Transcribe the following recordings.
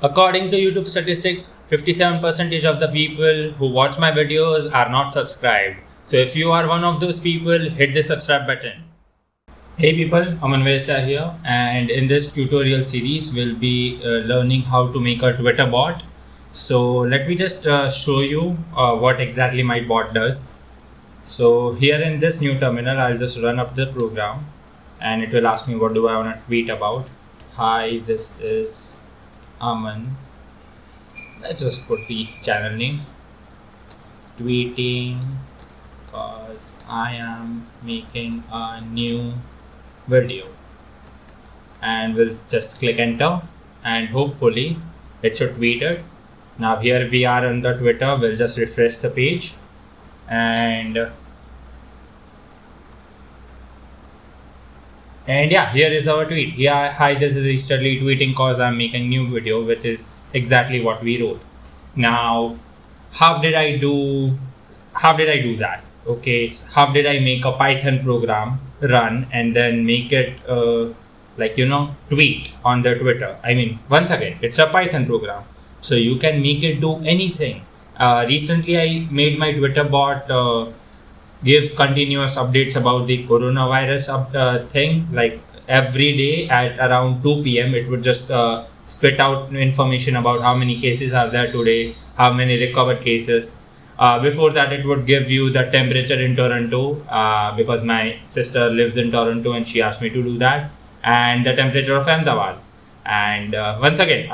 According to YouTube statistics, 57% of the people who watch my videos are not subscribed. So if you are one of those people, hit the subscribe button. Hey people, Aman Vaisa here, and in this tutorial series we'll be learning how to make a Twitter bot. So let me just show you what exactly my bot does. So here in this new terminal, I'll just run up the program and it will ask me what do I want to tweet about. Hi, this is Aman. Let's just put the channel name. Tweeting because I am making a new video, and we'll just click enter and hopefully it should tweet it. Now here we are on the Twitter. We'll just refresh the page and yeah, here is our tweet. Yeah, hi, this is Easterly tweeting cause I'm making new video, which is exactly what we wrote. Now how did I do that? Okay, so how did I make a Python program run and then make it tweet on the Twitter? I mean, once again, it's a Python program, so you can make it do anything. Recently I made my Twitter bot give continuous updates about the coronavirus thing. Like every day at around 2 p.m. it would just spit out information about how many cases are there today, how many recovered cases. Before that, it would give you the temperature in Toronto because my sister lives in Toronto and she asked me to do that, and the temperature of Ahmedabad. And once again,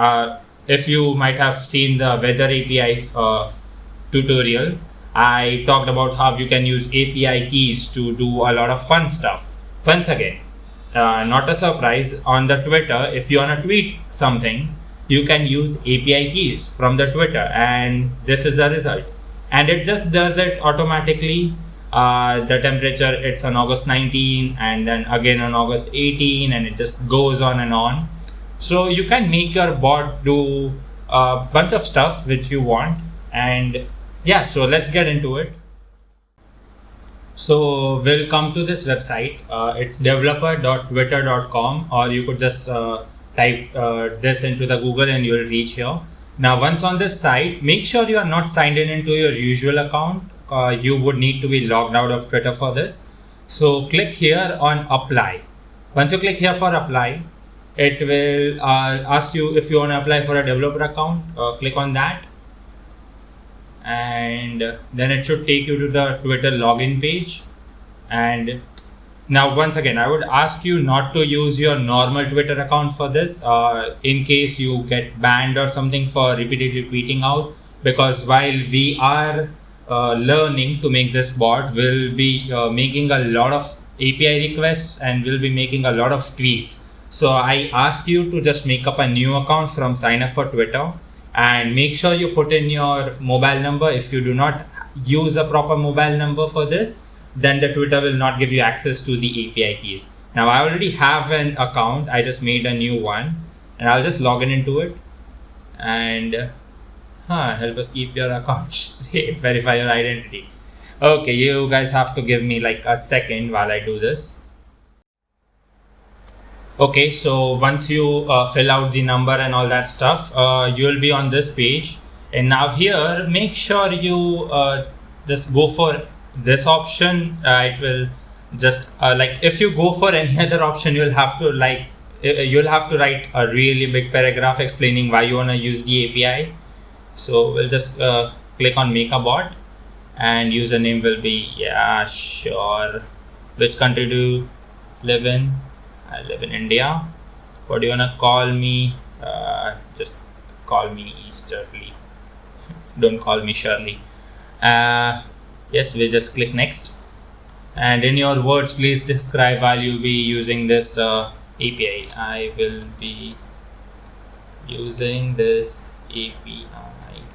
if you might have seen the weather API tutorial, I talked about how you can use API keys to do a lot of fun stuff. Once again, not a surprise, on the Twitter, if you want to tweet something, you can use API keys from the Twitter, and this is the result. And it just does it automatically. The temperature, it's on August 19 and then again on August 18, and it just goes on and on. So you can make your bot do a bunch of stuff which you want. And yeah, so let's get into it. So we'll come to this website. It's developer.twitter.com, or you could just type this into the Google and you'll reach here. Now once on this site, make sure you are not signed in into your usual account. You would need to be logged out of Twitter for this. So click here on apply. Once you click here for apply, it will ask you if you want to apply for a developer account. Click on that, and then it should take you to the Twitter login page. And now once again, I would ask you not to use your normal Twitter account for this in case you get banned or something for repeatedly tweeting out, because while we are learning to make this bot, we'll be making a lot of API requests and we'll be making a lot of tweets. So I ask you to just make up a new account from sign up for Twitter, and make sure you put in your mobile number. If you do not use a proper mobile number for this, then the Twitter will not give you access to the API keys. Now I already have an account. I just made a new one and I'll just log in into it, and help us keep your account safe, verify your identity. Okay, you guys have to give me like a second while I do this. Okay, so once you fill out the number and all that stuff, you'll be on this page. And now here, make sure you just go for this option. It will just if you go for any other option, you'll have to write a really big paragraph explaining why you want to use the API. So we'll just click on make a bot, and username will be, yeah, sure. Which country do you live in? I live in India. What do you want to call me? Just call me Easterly. Don't call me Shirley. Yes, we just click next. And in your words, please describe why you'll be using this API. I will be using this API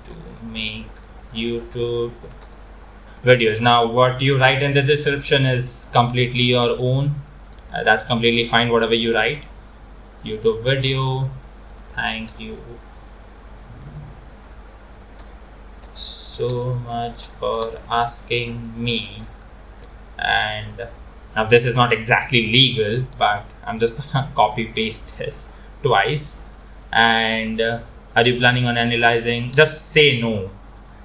to make YouTube videos. Now what you write in the description is completely your own. That's completely fine, whatever you write. YouTube video, thank you so much for asking me. And now this is not exactly legal, but I'm just gonna copy paste this twice, and Are you planning on analyzing? Just say no,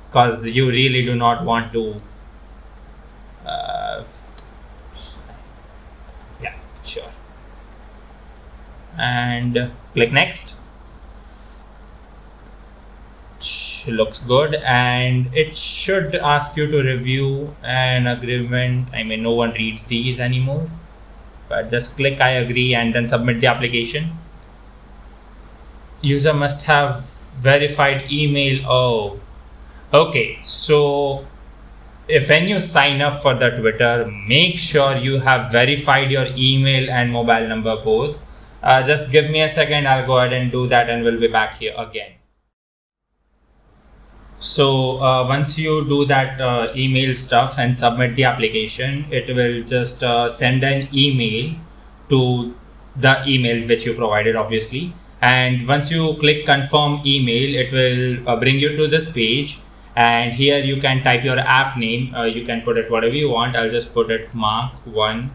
because you really do not want to. Yeah, sure. And click next. Looks good, and it should ask you to review an agreement. I mean, no one reads these anymore, but just click I agree and then submit the application. User must have verified email. Oh, okay. So if when you sign up for the Twitter, make sure you have verified your email and mobile number both. Just give me a second, I'll go ahead and do that, and we'll be back here again. So once you do that email stuff and submit the application, it will just send an email to the email which you provided, obviously. And once you click confirm email, it will bring you to this page. And here you can type your app name. You can put it whatever you want. I'll just put it Mark 1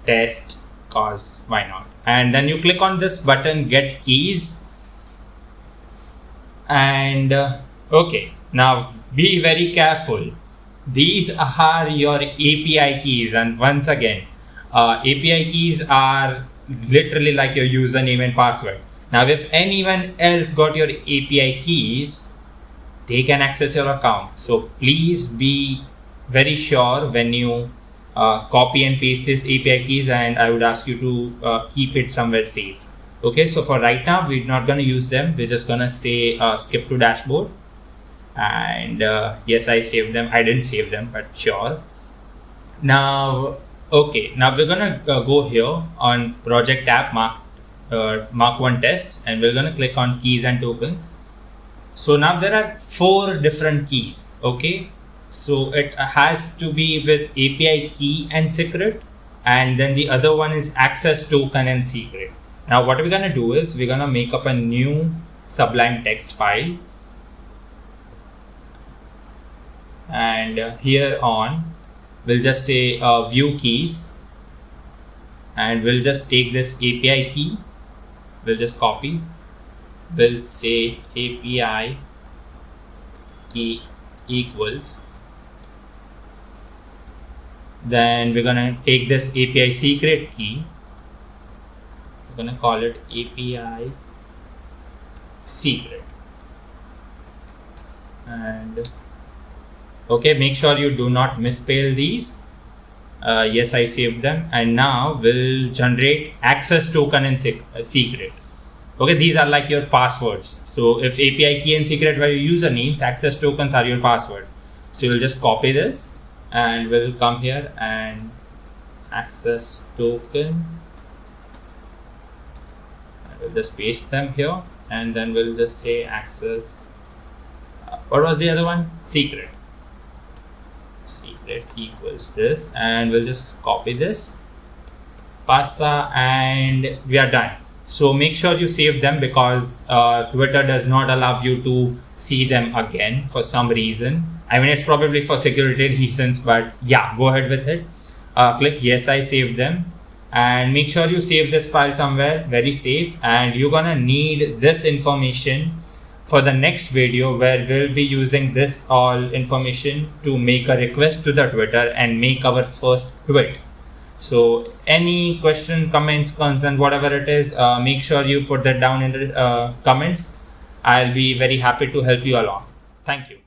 test, cause why not? And then you click on this button, get keys. And okay, now be very careful. These are your API keys, and once again, API keys are literally like your username and password. Now, if anyone else got your API keys, they can access your account. So please be very sure when you copy and paste these API keys, and I would ask you to keep it somewhere safe. Okay, so for right now, we're not going to use them. We're just going to say skip to dashboard. And yes, I saved them. I didn't save them, but sure. Now, okay, now we're going to go here on project tab, Mark 1 test, and we're going to click on keys and tokens. So now there are 4 different keys. Okay, so it has to be with API key and secret, and then the other one is access token and secret. Now what we're gonna do is we're gonna make up a new Sublime text file, and here on we'll just say view keys, and we'll just take this API key, we'll just copy, we'll say API key equals, then we're gonna take this API secret key, we're gonna call it API secret, and okay, make sure you do not misspell these. Yes, I saved them, and now we'll generate access token and secret. Okay, these are like your passwords. So if API key and secret were your usernames, access tokens are your password. So you'll just copy this, and we'll come here and access token. We'll just paste them here, and then we'll just say access. What was the other one? Secret. Secret equals this, and we'll just copy this, pasta, and we are done. So make sure you save them, because Twitter does not allow you to see them again for some reason. I mean, it's probably for security reasons, but yeah, go ahead with it. Click yes, I saved them, and make sure you save this file somewhere very safe. And you're gonna need this information for the next video, where we'll be using this all information to make a request to the Twitter and make our first tweet. So any question, comments, concern, whatever it is, make sure you put that down in the comments. I'll be very happy to help you along. Thank you.